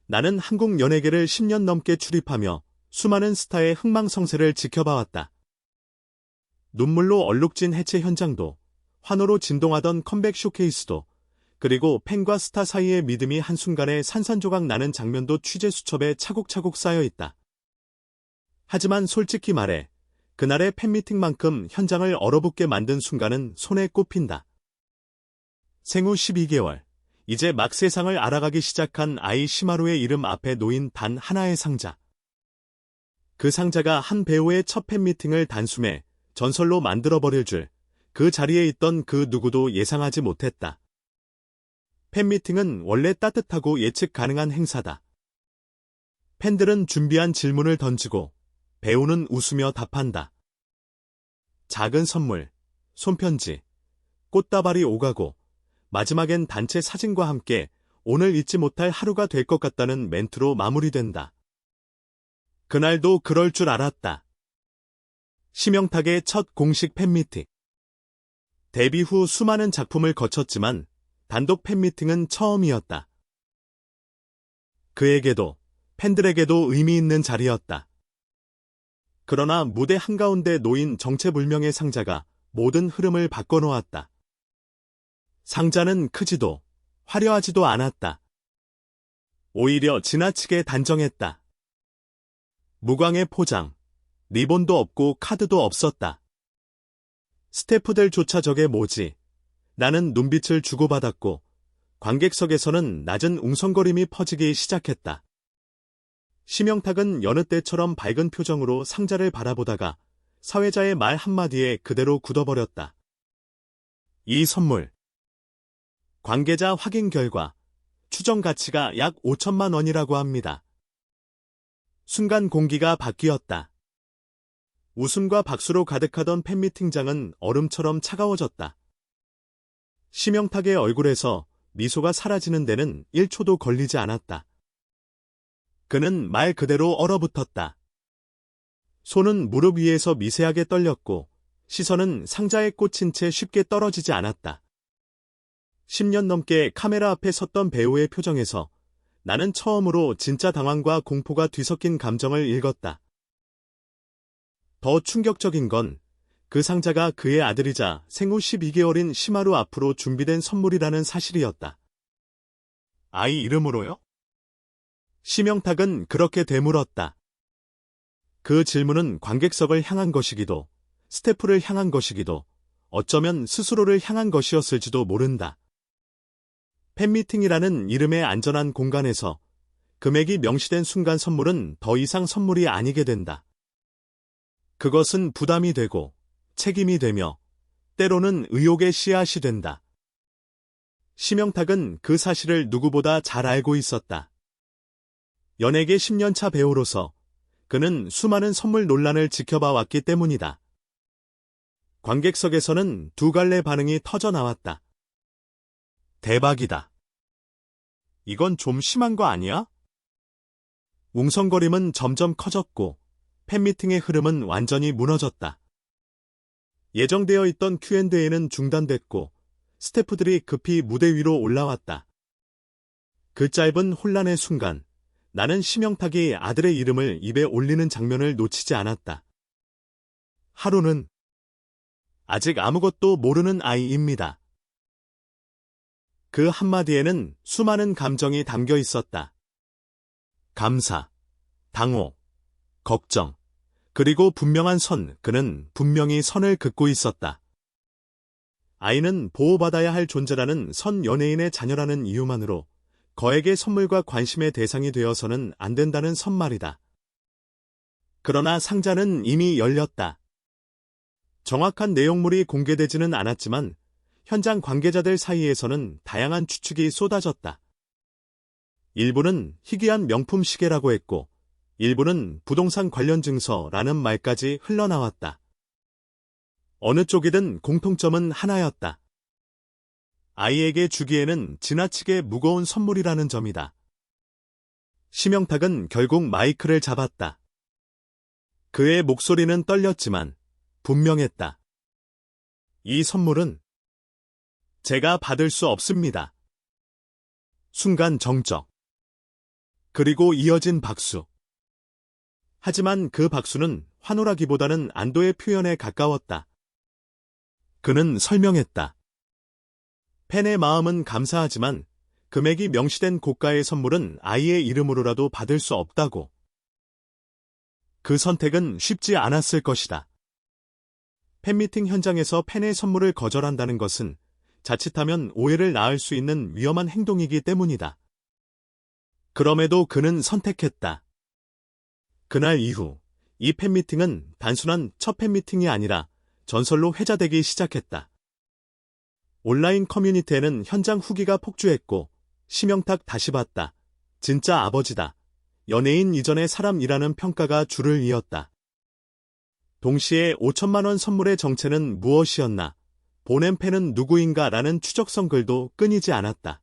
나는 한국 연예계를 10년 넘게 출입하며 수많은 스타의 흥망성쇠를 지켜봐왔다. 눈물로 얼룩진 해체 현장도, 환호로 진동하던 컴백 쇼케이스도, 그리고 팬과 스타 사이의 믿음이 한순간에 산산조각 나는 장면도 취재 수첩에 차곡차곡 쌓여있다. 하지만 솔직히 말해, 그날의 팬미팅만큼 현장을 얼어붙게 만든 순간은 손에 꼽힌다. 생후 12개월, 이제 막 세상을 알아가기 시작한 아이 시마루의 이름 앞에 놓인 단 하나의 상자. 그 상자가 한 배우의 첫 팬미팅을 단숨에 전설로 만들어버릴 줄, 그 자리에 있던 그 누구도 예상하지 못했다. 팬미팅은 원래 따뜻하고 예측 가능한 행사다. 팬들은 준비한 질문을 던지고 배우는 웃으며 답한다. 작은 선물, 손편지, 꽃다발이 오가고 마지막엔 단체 사진과 함께 오늘 잊지 못할 하루가 될 것 같다는 멘트로 마무리된다. 그날도 그럴 줄 알았다. 심영탁의 첫 공식 팬미팅. 데뷔 후 수많은 작품을 거쳤지만 단독 팬미팅은 처음이었다. 그에게도, 팬들에게도 의미 있는 자리였다. 그러나 무대 한가운데 놓인 정체불명의 상자가 모든 흐름을 바꿔놓았다. 상자는 크지도 화려하지도 않았다. 오히려 지나치게 단정했다. 무광의 포장, 리본도 없고 카드도 없었다. 스태프들조차 저게 뭐지? 나는 눈빛을 주고받았고 관객석에서는 낮은 웅성거림이 퍼지기 시작했다. 심영탁은 여느 때처럼 밝은 표정으로 상자를 바라보다가 사회자의 말 한마디에 그대로 굳어버렸다. 이 선물. 관계자 확인 결과 추정 가치가 약 5천만 원이라고 합니다. 순간 공기가 바뀌었다. 웃음과 박수로 가득하던 팬미팅장은 얼음처럼 차가워졌다. 심영탁의 얼굴에서 미소가 사라지는 데는 1초도 걸리지 않았다. 그는 말 그대로 얼어붙었다. 손은 무릎 위에서 미세하게 떨렸고 시선은 상자에 꽂힌 채 쉽게 떨어지지 않았다. 10년 넘게 카메라 앞에 섰던 배우의 표정에서 나는 처음으로 진짜 당황과 공포가 뒤섞인 감정을 읽었다. 더 충격적인 건 그 상자가 그의 아들이자 생후 12개월인 시마루 앞으로 준비된 선물이라는 사실이었다. 아이 이름으로요? 심영탁은 그렇게 되물었다. 그 질문은 관객석을 향한 것이기도, 스태프를 향한 것이기도, 어쩌면 스스로를 향한 것이었을지도 모른다. 팬미팅이라는 이름의 안전한 공간에서 금액이 명시된 순간 선물은 더 이상 선물이 아니게 된다. 그것은 부담이 되고 책임이 되며 때로는 의혹의 씨앗이 된다. 심영탁은 그 사실을 누구보다 잘 알고 있었다. 연예계 10년차 배우로서 그는 수많은 선물 논란을 지켜봐 왔기 때문이다. 관객석에서는 두 갈래 반응이 터져 나왔다. 대박이다. 이건 좀 심한 거 아니야? 웅성거림은 점점 커졌고 팬미팅의 흐름은 완전히 무너졌다. 예정되어 있던 Q&A는 중단됐고 스태프들이 급히 무대 위로 올라왔다. 그 짧은 혼란의 순간 나는 심영탁이 아들의 이름을 입에 올리는 장면을 놓치지 않았다. 하루는 아직 아무것도 모르는 아이입니다. 그 한마디에는 수많은 감정이 담겨 있었다. 감사, 당호, 걱정, 그리고 분명한 선, 그는 분명히 선을 긋고 있었다. 아이는 보호받아야 할 존재라는 선 연예인의 자녀라는 이유만으로 거액의 선물과 관심의 대상이 되어서는 안 된다는 선말이다. 그러나 상자는 이미 열렸다. 정확한 내용물이 공개되지는 않았지만 현장 관계자들 사이에서는 다양한 추측이 쏟아졌다. 일부는 희귀한 명품 시계라고 했고 일부는 부동산 관련 증서라는 말까지 흘러나왔다. 어느 쪽이든 공통점은 하나였다. 아이에게 주기에는 지나치게 무거운 선물이라는 점이다. 심영탁은 결국 마이크를 잡았다. 그의 목소리는 떨렸지만 분명했다. 이 선물은 제가 받을 수 없습니다. 순간 정적. 그리고 이어진 박수. 하지만 그 박수는 환호라기보다는 안도의 표현에 가까웠다. 그는 설명했다. 팬의 마음은 감사하지만 금액이 명시된 고가의 선물은 아이의 이름으로라도 받을 수 없다고. 그 선택은 쉽지 않았을 것이다. 팬미팅 현장에서 팬의 선물을 거절한다는 것은 자칫하면 오해를 낳을 수 있는 위험한 행동이기 때문이다. 그럼에도 그는 선택했다. 그날 이후 이 팬미팅은 단순한 첫 팬미팅이 아니라 전설로 회자되기 시작했다. 온라인 커뮤니티에는 현장 후기가 폭주했고 심영탁 다시 봤다. 진짜 아버지다. 연예인 이전의 사람이라는 평가가 줄을 이었다. 동시에 5천만 원 선물의 정체는 무엇이었나? 보낸 팬은 누구인가? 라는 추적성 글도 끊이지 않았다.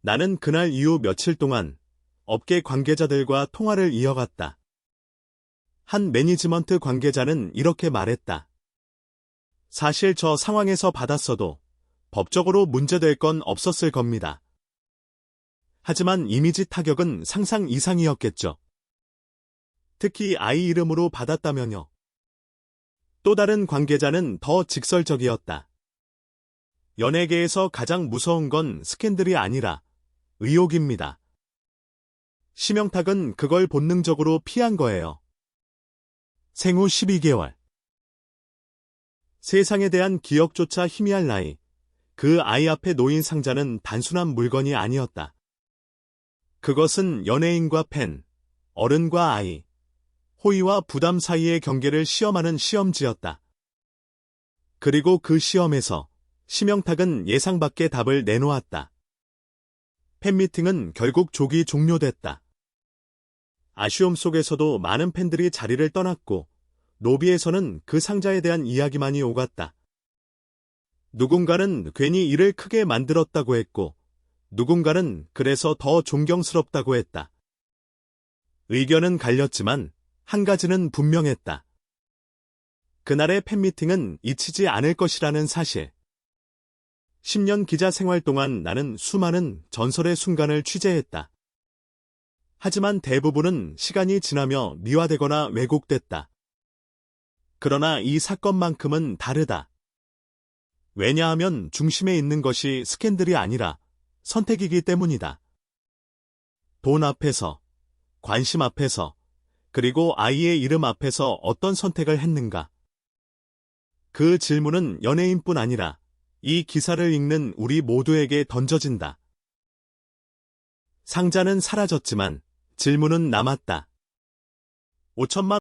나는 그날 이후 며칠 동안 업계 관계자들과 통화를 이어갔다. 한 매니지먼트 관계자는 이렇게 말했다. 사실 저 상황에서 받았어도 법적으로 문제될 건 없었을 겁니다. 하지만 이미지 타격은 상상 이상이었겠죠. 특히 아이 이름으로 받았다면요. 또 다른 관계자는 더 직설적이었다. 연예계에서 가장 무서운 건 스캔들이 아니라 의혹입니다. 심영탁은 그걸 본능적으로 피한 거예요. 생후 12개월. 세상에 대한 기억조차 희미할 나이. 그 아이 앞에 놓인 상자는 단순한 물건이 아니었다. 그것은 연예인과 팬, 어른과 아이, 호의와 부담 사이의 경계를 시험하는 시험지였다. 그리고 그 시험에서 심영탁은 예상 밖의 답을 내놓았다. 팬미팅은 결국 조기 종료됐다. 아쉬움 속에서도 많은 팬들이 자리를 떠났고 로비에서는 그 상자에 대한 이야기만이 오갔다. 누군가는 괜히 일을 크게 만들었다고 했고 누군가는 그래서 더 존경스럽다고 했다. 의견은 갈렸지만 한 가지는 분명했다. 그날의 팬미팅은 잊히지 않을 것이라는 사실. 10년 기자 생활 동안 나는 수많은 전설의 순간을 취재했다. 하지만 대부분은 시간이 지나며 미화되거나 왜곡됐다. 그러나 이 사건만큼은 다르다. 왜냐하면 중심에 있는 것이 스캔들이 아니라 선택이기 때문이다. 돈 앞에서, 관심 앞에서, 그리고 아이의 이름 앞에서 어떤 선택을 했는가? 그 질문은 연예인뿐 아니라 이 기사를 읽는 우리 모두에게 던져진다. 상자는 사라졌지만 질문은 남았다. 5천만